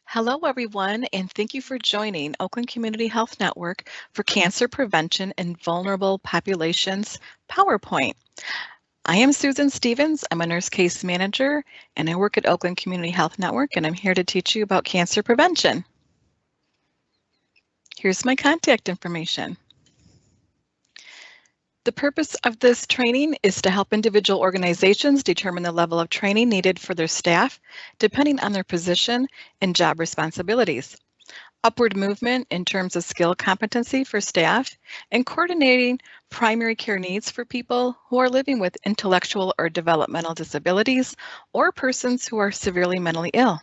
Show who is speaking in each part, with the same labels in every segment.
Speaker 1: Hello, everyone, and thank you for joining Oakland Community Health Network for Cancer Prevention in Vulnerable Populations PowerPoint. I am Susan Stevens. I'm a nurse case manager, and I work at Oakland Community Health Network, and I'm here to teach you about cancer prevention. Here's my contact information. The purpose of this training is to help individual organizations determine the level of training needed for their staff, depending on their position and job responsibilities. Upward movement in terms of skill competency for staff, and coordinating primary care needs for people who are living with intellectual or developmental disabilities or persons who are severely mentally ill.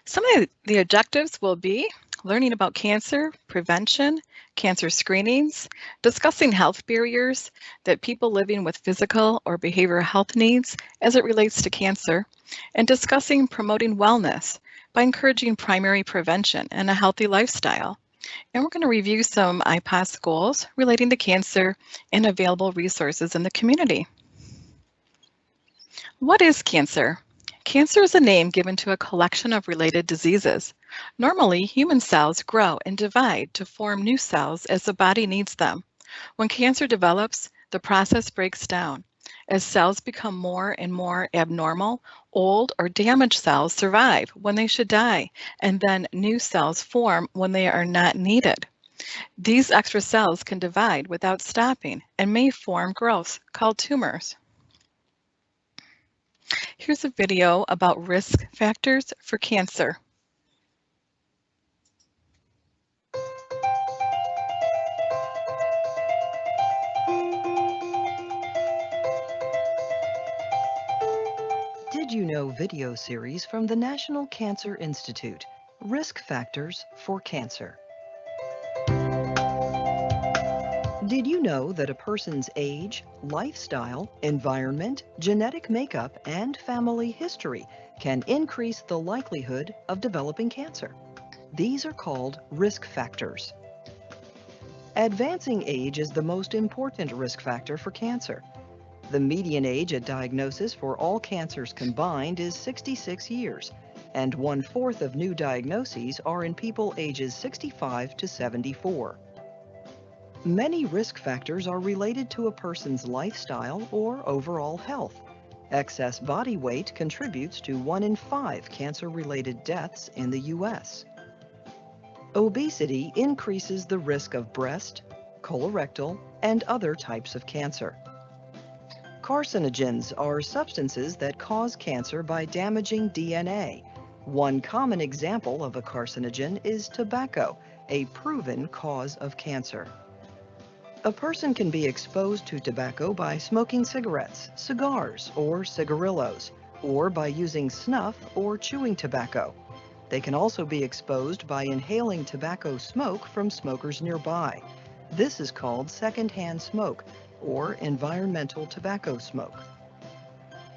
Speaker 1: Some of the objectives will be learning about cancer prevention, cancer screenings, discussing health barriers that people living with physical or behavioral health needs as it relates to cancer, and discussing promoting wellness by encouraging primary prevention and a healthy lifestyle. And we're going to review some IPOS goals relating to cancer and available resources in the community. What is cancer? Cancer is a name given to a collection of related diseases. Normally, human cells grow and divide to form new cells as the body needs them. When cancer develops, the process breaks down. As cells become more and more abnormal, old or damaged cells survive when they should die, and then new cells form when they are not needed. These extra cells can divide without stopping and may form growths called tumors. Here's a video about risk factors for cancer.
Speaker 2: Did You Know video series from the National Cancer Institute, Risk Factors for Cancer. Did you know that a person's age, lifestyle, environment, genetic makeup, and family history can increase the likelihood of developing cancer? These are called risk factors. Advancing age is the most important risk factor for cancer. The median age at diagnosis for all cancers combined is 66 years, and 1/4 of new diagnoses are in people ages 65 to 74. Many risk factors are related to a person's lifestyle or overall health. Excess body weight contributes to 1 in 5 cancer-related deaths in the U.S. Obesity increases the risk of breast, colorectal, and other types of cancer. Carcinogens are substances that cause cancer by damaging DNA. One common example of a carcinogen is tobacco, a proven cause of cancer. A person can be exposed to tobacco by smoking cigarettes, cigars, or cigarillos, or by using snuff or chewing tobacco. They can also be exposed by inhaling tobacco smoke from smokers nearby. This is called secondhand smoke, or environmental tobacco smoke.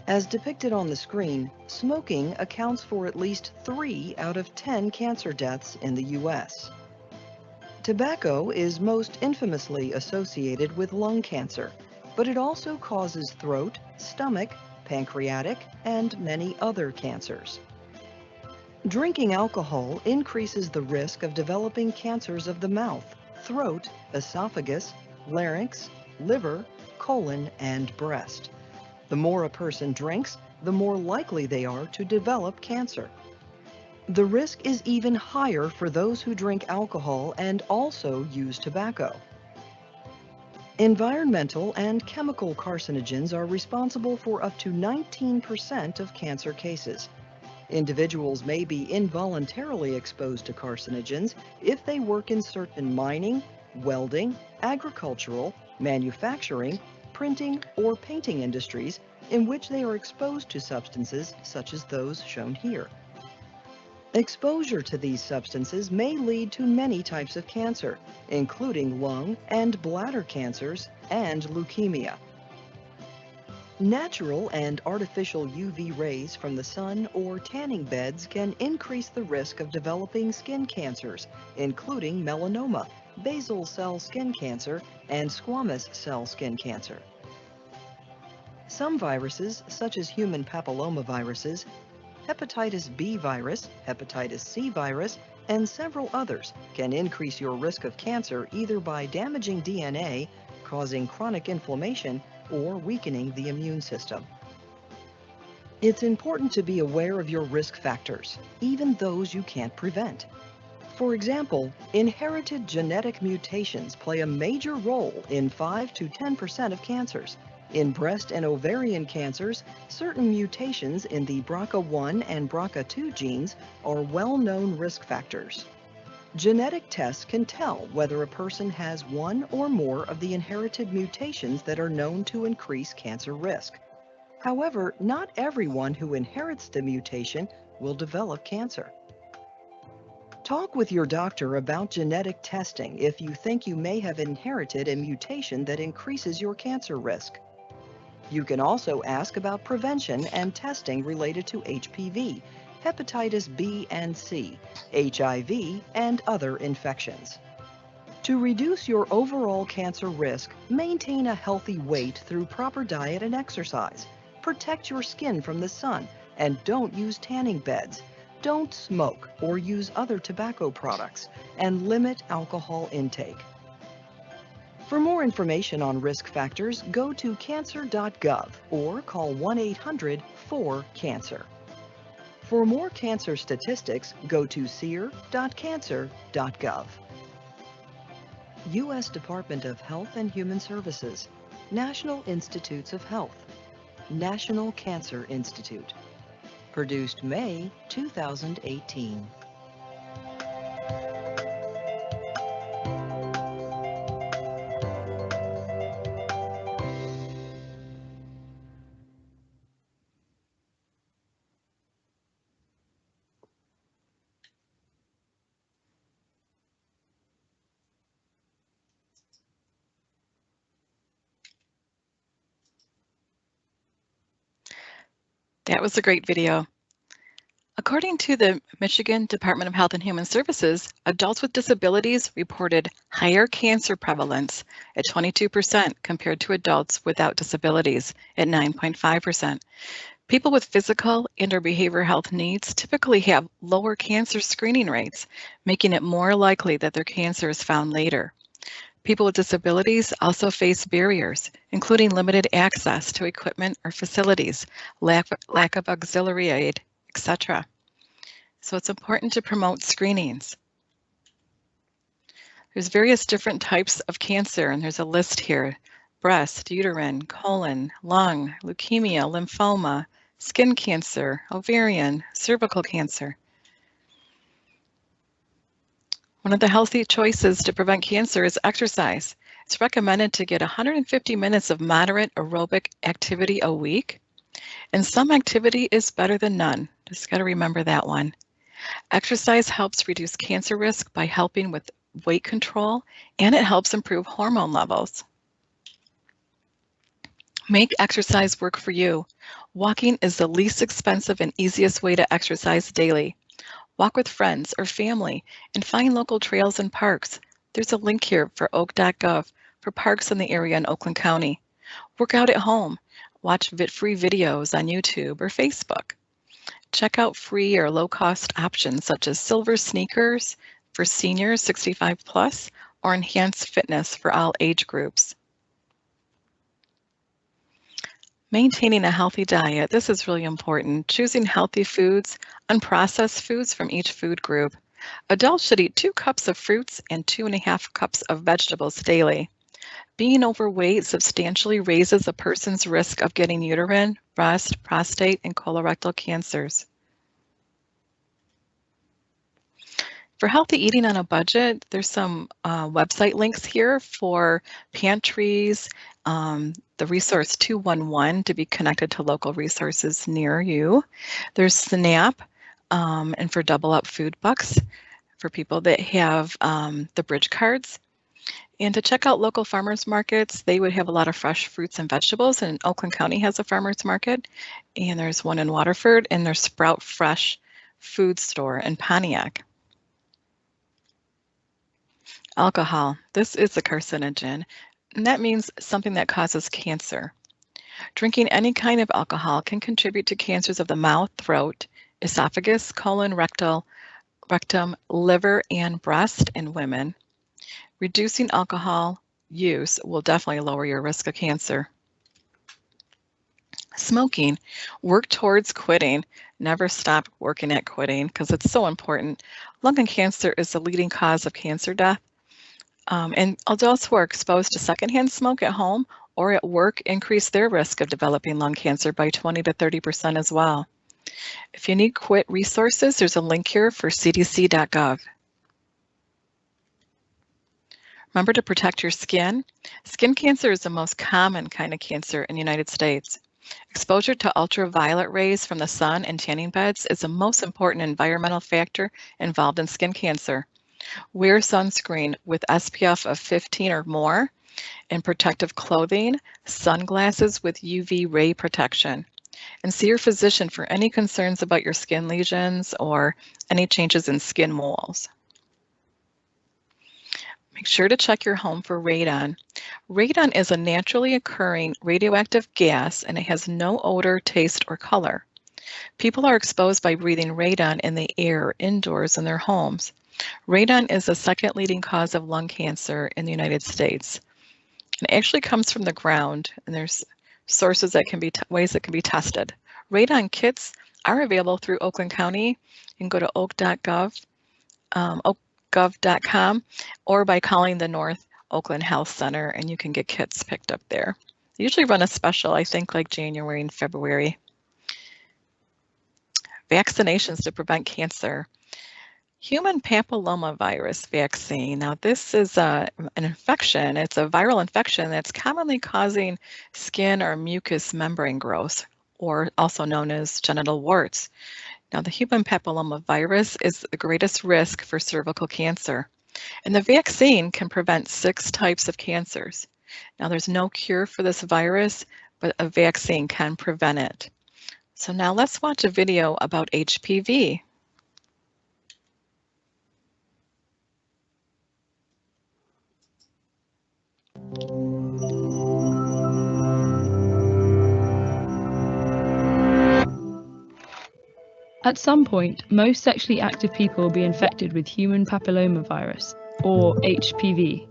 Speaker 2: As depicted on the screen, smoking accounts for at least 3 out of 10 cancer deaths in the U.S. Tobacco is most infamously associated with lung cancer, but it also causes throat, stomach, pancreatic, and many other cancers. Drinking alcohol increases the risk of developing cancers of the mouth, throat, esophagus, larynx, liver, colon, and breast. The more a person drinks, the more likely they are to develop cancer. The risk is even higher for those who drink alcohol and also use tobacco. Environmental and chemical carcinogens are responsible for up to 19% of cancer cases. Individuals may be involuntarily exposed to carcinogens if they work in certain mining, welding, agricultural, manufacturing, printing, or painting industries in which they are exposed to substances such as those shown here. Exposure to these substances may lead to many types of cancer, including lung and bladder cancers and leukemia. Natural and artificial UV rays from the sun or tanning beds can increase the risk of developing skin cancers, including melanoma, basal cell skin cancer, and squamous cell skin cancer. Some viruses, such as human papillomaviruses, Hepatitis B virus, hepatitis C virus, and several others can increase your risk of cancer either by damaging DNA, causing chronic inflammation, or weakening the immune system. It's important to be aware of your risk factors, even those you can't prevent. For example, inherited genetic mutations play a major role in 5 to 10% of cancers. In breast and ovarian cancers, certain mutations in the BRCA1 and BRCA2 genes are well-known risk factors. Genetic tests can tell whether a person has one or more of the inherited mutations that are known to increase cancer risk. However, not everyone who inherits the mutation will develop cancer. Talk with your doctor about genetic testing if you think you may have inherited a mutation that increases your cancer risk. You can also ask about prevention and testing related to HPV, hepatitis B and C, HIV, and other infections. To reduce your overall cancer risk, maintain a healthy weight through proper diet and exercise. Protect your skin from the sun, and don't use tanning beds. Don't smoke or use other tobacco products, and limit alcohol intake. For more information on risk factors, go to cancer.gov or call 1-800-4-CANCER. For more cancer statistics, go to seer.cancer.gov. U.S. Department of Health and Human Services, National Institutes of Health, National Cancer Institute. Produced May 2018.
Speaker 1: That was a great video. According to the Michigan Department of Health and Human Services, adults with disabilities reported higher cancer prevalence at 22% compared to adults without disabilities at 9.5%. People with physical and/or behavioral health needs typically have lower cancer screening rates, making it more likely that their cancer is found later. People with disabilities also face barriers, including limited access to equipment or facilities, lack of auxiliary aid, etc. So it's important to promote screenings. There's various different types of cancer, and there's a list here: breast, uterine, colon, lung, leukemia, lymphoma, skin cancer, ovarian, cervical cancer. One of the healthy choices to prevent cancer is exercise. It's recommended to get 150 minutes of moderate aerobic activity a week, and some activity is better than none. Just got to remember that one. Exercise helps reduce cancer risk by helping with weight control, and it helps improve hormone levels. Make exercise work for you. Walking is the least expensive and easiest way to exercise daily. Walk with friends or family and find local trails and parks. There's a link here for oak.gov for parks in the area in Oakland County. Work out at home. Watch free videos on YouTube or Facebook. Check out free or low-cost options such as Silver Sneakers for seniors 65 plus or Enhanced Fitness for all age groups. Maintaining a healthy diet. This is really important. Choosing healthy foods, unprocessed foods from each food group. Adults should eat 2 cups of fruits and 2.5 cups of vegetables daily. Being overweight substantially raises a person's risk of getting uterine, breast, prostate, and colorectal cancers. For healthy eating on a budget, there's some website links here for pantries, the resource 211 to be connected to local resources near you. There's SNAP and for Double Up Food Bucks for people that have the bridge cards. And to check out local farmers markets, they would have a lot of fresh fruits and vegetables, and Oakland County has a farmers market, and there's one in Waterford, and there's Sprout Fresh Food Store in Pontiac. Alcohol. This is a carcinogen, and that means something that causes cancer. Drinking any kind of alcohol can contribute to cancers of the mouth, throat, esophagus, colon, rectum, liver, and breast in women. Reducing alcohol use will definitely lower your risk of cancer. Smoking, work towards quitting. Never stop working at quitting because it's so important. Lung cancer is the leading cause of cancer death. And adults who are exposed to secondhand smoke at home or at work increase their risk of developing lung cancer by 20 to 30% as well. If you need quit resources, there's a link here for cdc.gov. Remember to protect your skin. Skin cancer is the most common kind of cancer in the United States. Exposure to ultraviolet rays from the sun and tanning beds is the most important environmental factor involved in skin cancer. Wear sunscreen with SPF of 15 or more, and protective clothing, sunglasses with UV ray protection. And see your physician for any concerns about your skin lesions or any changes in skin moles. Make sure to check your home for radon. Radon is a naturally occurring radioactive gas, and it has no odor, taste, or color. People are exposed by breathing radon in the air indoors in their homes. Radon is the second leading cause of lung cancer in the United States. It actually comes from the ground, and there's sources that can be ways that can be tested. Radon kits are available through Oakland County. You can go to oak.gov, oakgov.com, or by calling the North Oakland Health Center, and you can get kits picked up there. They usually run a special, I think, like January and February. Vaccinations to prevent cancer. Human papillomavirus vaccine. Now, this is an infection. It's a viral infection that's commonly causing skin or mucous membrane growth, or also known as genital warts. Now, the human papillomavirus is the greatest risk for cervical cancer, and the vaccine can prevent 6 types of cancers. Now, there's no cure for this virus, but a vaccine can prevent it. So now let's watch a video about HPV.
Speaker 3: At some point, most sexually active people will be infected with human papillomavirus, or HPV.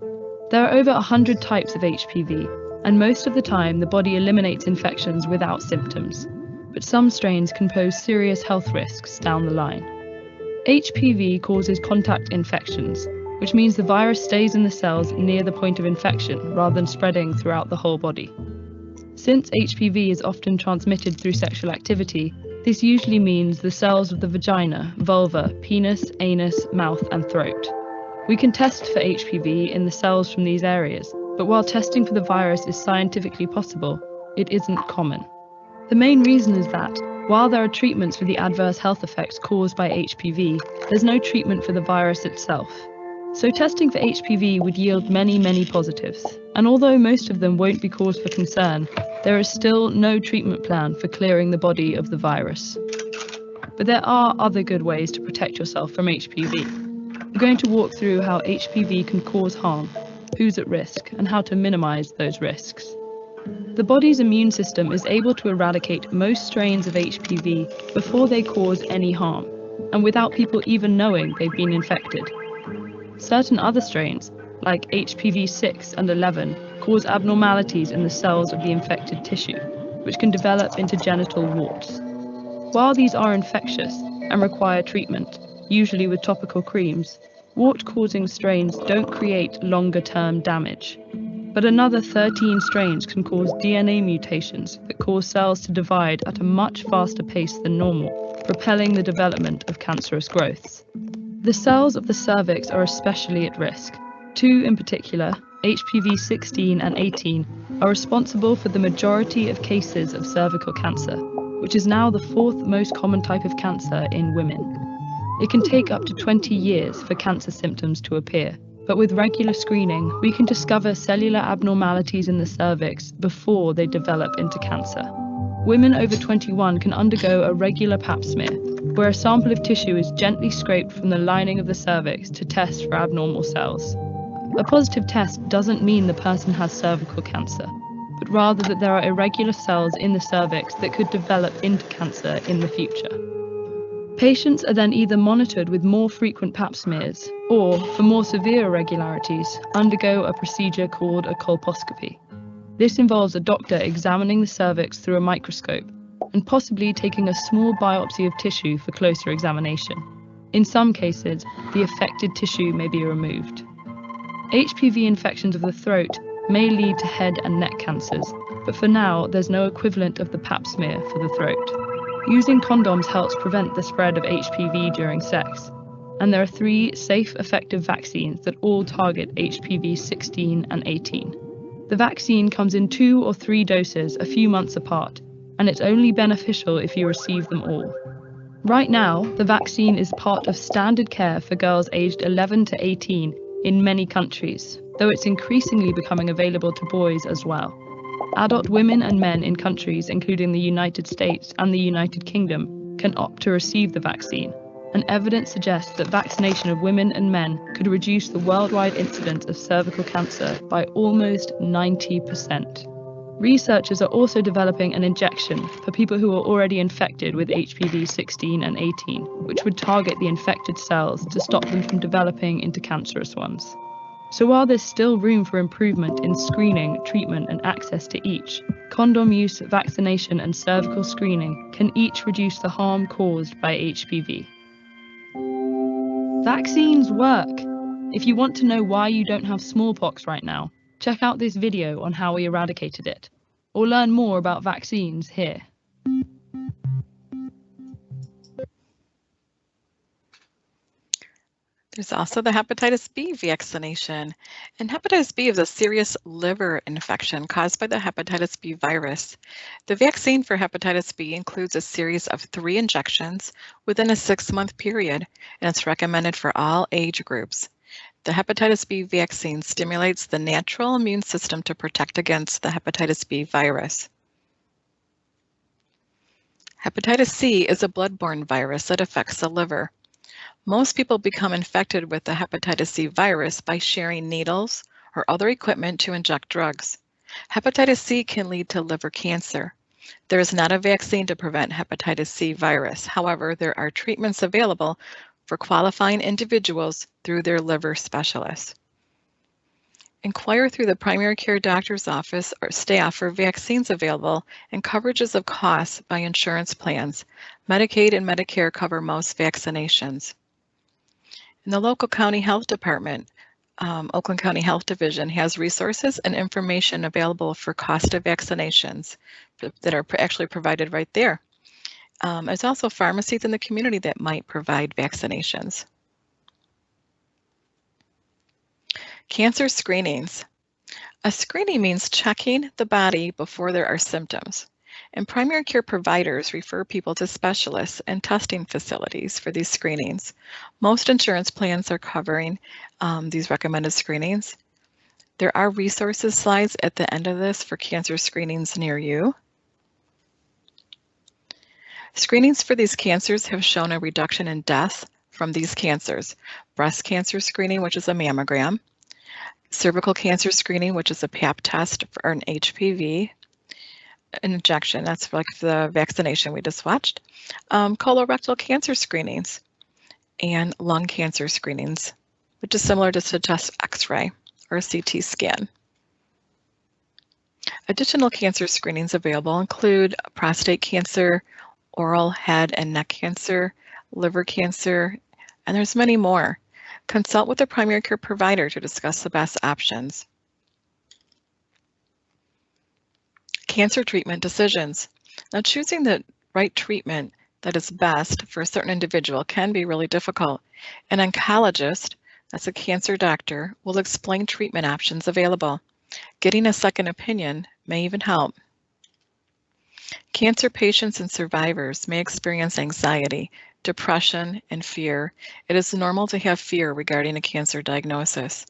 Speaker 3: There are over 100 types of HPV, and most of the time the body eliminates infections without symptoms. But some strains can pose serious health risks down the line. HPV causes contact infections, which means the virus stays in the cells near the point of infection rather than spreading throughout the whole body. Since HPV is often transmitted through sexual activity, this usually means the cells of the vagina, vulva, penis, anus, mouth, and throat. We can test for HPV in the cells from these areas, but while testing for the virus is scientifically possible, it isn't common. The main reason is that, while there are treatments for the adverse health effects caused by HPV, there's no treatment for the virus itself. So testing for HPV would yield many positives, and although most of them won't be cause for concern, there is still no treatment plan for clearing the body of the virus. But there are other good ways to protect yourself from HPV. We're going to walk through how HPV can cause harm, who's at risk, and how to minimize those risks. The body's immune system is able to eradicate most strains of HPV before they cause any harm, and without people even knowing they've been infected. Certain other strains, like HPV 6 and 11, cause abnormalities in the cells of the infected tissue, which can develop into genital warts. While these are infectious and require treatment, usually with topical creams, wart-causing strains don't create longer-term damage. But another 13 strains can cause DNA mutations that cause cells to divide at a much faster pace than normal, propelling the development of cancerous growths. The cells of the cervix are especially at risk. 2 in particular, HPV 16 and 18, are responsible for the majority of cases of cervical cancer, which is now the 4th most common type of cancer in women. It can take up to 20 years for cancer symptoms to appear, but with regular screening, we can discover cellular abnormalities in the cervix before they develop into cancer. Women over 21 can undergo a regular pap smear, where a sample of tissue is gently scraped from the lining of the cervix to test for abnormal cells. A positive test doesn't mean the person has cervical cancer, but rather that there are irregular cells in the cervix that could develop into cancer in the future. Patients are then either monitored with more frequent pap smears or, for more severe irregularities, undergo a procedure called a colposcopy. This involves a doctor examining the cervix through a microscope and possibly taking a small biopsy of tissue for closer examination. In some cases, the affected tissue may be removed. HPV infections of the throat may lead to head and neck cancers, but for now, there's no equivalent of the pap smear for the throat. Using condoms helps prevent the spread of HPV during sex, and there are 3 safe, effective vaccines that all target HPV 16 and 18. The vaccine comes in 2 or 3 doses a few months apart, and it's only beneficial if you receive them all. Right now, the vaccine is part of standard care for girls aged 11 to 18 in many countries, though it's increasingly becoming available to boys as well. Adult women and men in countries including the United States and the United Kingdom can opt to receive the vaccine, and evidence suggests that vaccination of women and men could reduce the worldwide incidence of cervical cancer by almost 90%. Researchers are also developing an injection for people who are already infected with HPV 16 and 18, which would target the infected cells to stop them from developing into cancerous ones. So while there's still room for improvement in screening, treatment, and access to each, condom use, vaccination, and cervical screening can each reduce the harm caused by HPV. Vaccines work! If you want to know why you don't have smallpox right now, check out this video on how we eradicated it, or learn more about vaccines here.
Speaker 1: There's also the hepatitis B vaccination. And hepatitis B is a serious liver infection caused by the hepatitis B virus. The vaccine for hepatitis B includes a series of 3 injections within a 6-month period, and it's recommended for all age groups. The hepatitis B vaccine stimulates the natural immune system to protect against the hepatitis B virus. Hepatitis C is a blood-borne virus that affects the liver. Most people become infected with the hepatitis C virus by sharing needles or other equipment to inject drugs. Hepatitis C can lead to liver cancer. There is not a vaccine to prevent hepatitis C virus. However, there are treatments available for qualifying individuals through their liver specialists. Inquire through the primary care doctor's office or staff for vaccines available and coverages of costs by insurance plans. Medicaid and Medicare cover most vaccinations. And the local county health department, Oakland County Health Division, has resources and information available for cost of vaccinations that are actually provided right there. There's also pharmacies in the community that might provide vaccinations. Cancer screenings. A screening means checking the body before there are symptoms. And primary care providers refer people to specialists and testing facilities for these screenings. Most insurance plans are covering these recommended screenings. There are resources slides at the end of this for cancer screenings near you. Screenings for these cancers have shown a reduction in death from these cancers. Breast cancer screening, which is a mammogram. Cervical cancer screening, which is a pap test for an HPV injection, that's like the vaccination we just watched. Colorectal cancer screenings and lung cancer screenings, which is similar to chest X-ray or a CT scan. Additional cancer screenings available include prostate cancer, oral, head and neck cancer, liver cancer, and there's many more. Consult with a primary care provider to discuss the best options. Cancer treatment decisions. Now, choosing the right treatment that is best for a certain individual can be really difficult. An oncologist, that's a cancer doctor, will explain treatment options available. Getting a second opinion may even help. Cancer patients and survivors may experience anxiety, depression, and fear. It is normal to have fear regarding a cancer diagnosis.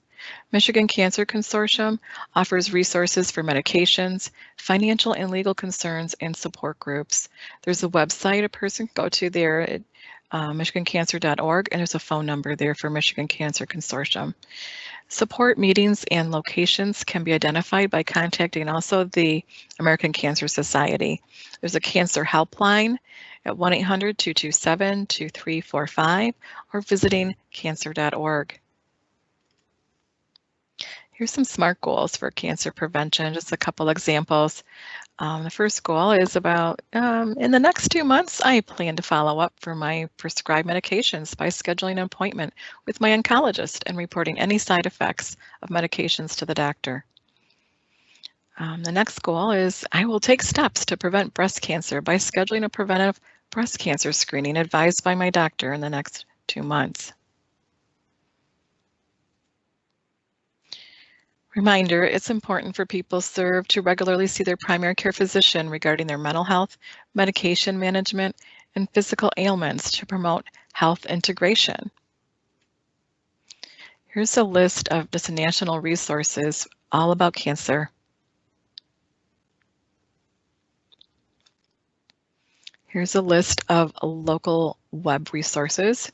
Speaker 1: Michigan Cancer Consortium offers resources for medications, financial and legal concerns, and support groups. There's a website a person can go to there at michigancancer.org, and there's a phone number there for Michigan Cancer Consortium. Support meetings and locations can be identified by contacting also the American Cancer Society. There's a cancer helpline, at 1-800-227-2345 or visiting cancer.org. Here's some SMART goals for cancer prevention, just a couple examples. The first goal is about, in the next 2 months, I plan to follow up for my prescribed medications by scheduling an appointment with my oncologist and reporting any side effects of medications to the doctor. The next goal is I will take steps to prevent breast cancer by scheduling a preventive breast cancer screening advised by my doctor in the next 2 months. Reminder, it's important for people served to regularly see their primary care physician regarding their mental health, medication management, and physical ailments to promote health integration. Here's a list of just national resources all about cancer. Here's a list of local web resources.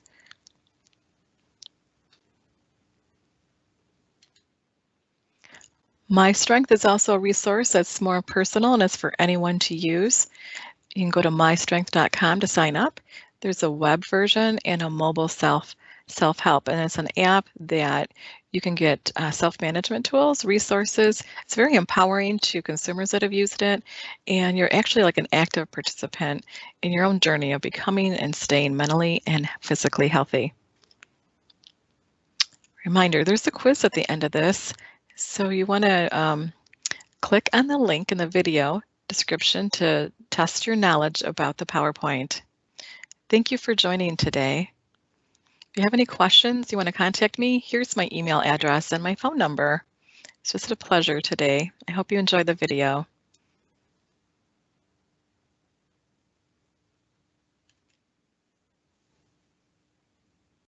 Speaker 1: My Strength is also a resource that's more personal and it's for anyone to use. You can go to mystrength.com to sign up. There's a web version and a mobile self-help, and it's an app that you can get self-management tools, resources. It's very empowering to consumers that have used it, and you're actually like an active participant in your own journey of becoming and staying mentally and physically healthy. Reminder, there's a quiz at the end of this. So you want to click on the link in the video description to test your knowledge about the PowerPoint. Thank you for joining today. If you have any questions, you want to contact me, here's my email address and my phone number. It's just a pleasure today. I hope you enjoyed the video.